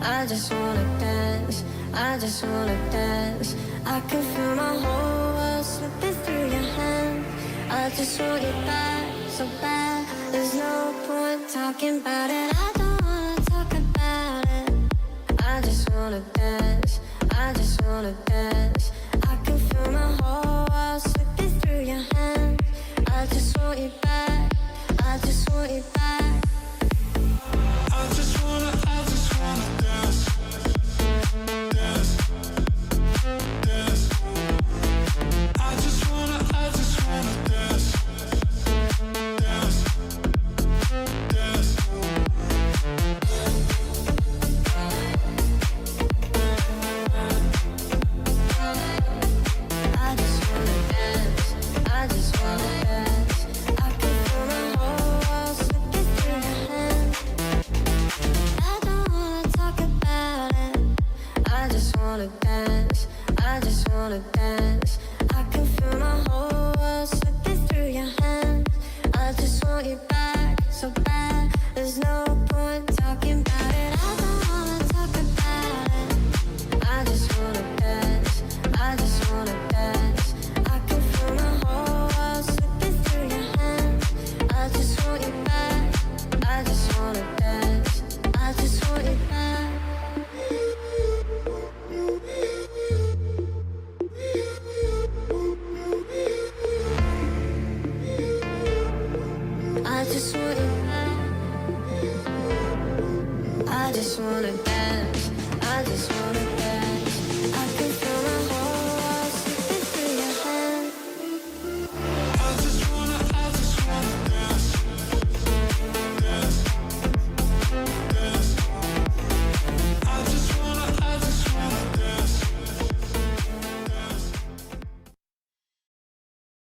I just wanna dance, I just wanna dance. I can feel my whole world slipping through your hands. I just want you back so bad. There's no point talking about it. I don't wanna talk about it. I just wanna dance, I just wanna dance. I can feel my whole world slipping through your hands. I just want you back, I just want you back. I just wanna dance, dance, dance. I just wanna dance, dance, dance. I just wanna dance, I just wanna dance. I can feel my whole world slipping through your hands. I don't wanna talk about it. I just wanna dance, I just wanna dance. I can feel my whole world slipping through your hands. I just want you back so bad. There's no point talking about it. I don't wanna talk about it. I just wanna dance, I just wanna dance. I can feel my whole world slipping through your hands. I just want you back, I just wanna dance. I just want you back. I just want you back. I just wanna dance, I just wanna